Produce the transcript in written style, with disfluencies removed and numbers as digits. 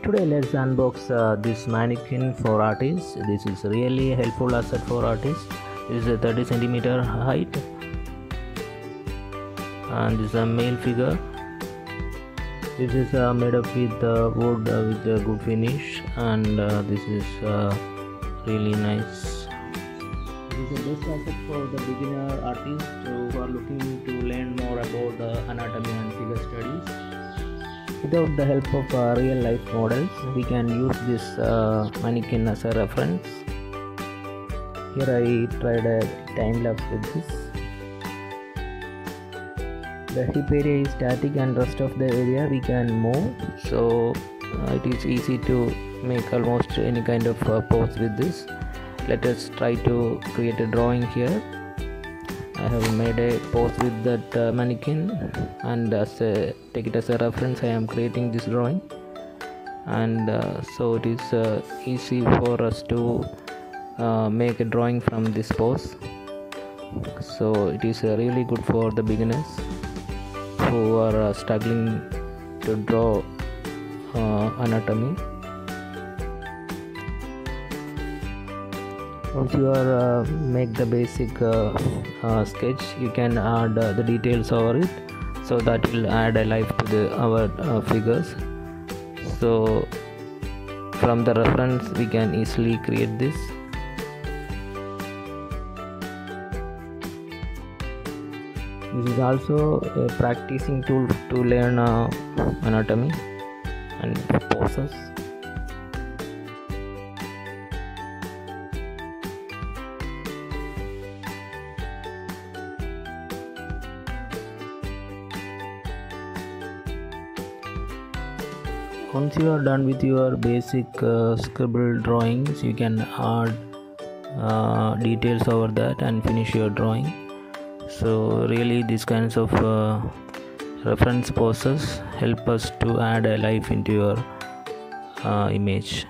Today let's unbox this mannequin for artists. This is really a helpful asset for artists. This is a 30 centimeter height and this is a male figure. This is made up with wood with a good finish, and this is really nice. This is the best asset for the beginner artists who are looking to learn more about anatomy and figure studies. Without the help of real life models, we can use this mannequin as a reference. Here I tried a time lapse with this. The hip area is static and rest of the area we can move, so it is easy to make almost any kind of pose with this. Let us try to create a drawing here. I have made a pose with that mannequin, and take it as a reference. I am creating this drawing, and so it is easy for us to make a drawing from this pose. So it is really good for the beginners who are struggling to draw anatomy. Once you are make the basic sketch, you can add the details over it, so that will add a life to our figures. So from the reference we can easily create this. This is also a practicing tool to learn anatomy and poses. Once you are done with your basic scribble drawings, you can add details over that and finish your drawing. So really these kinds of reference poses help us to add a life into your image.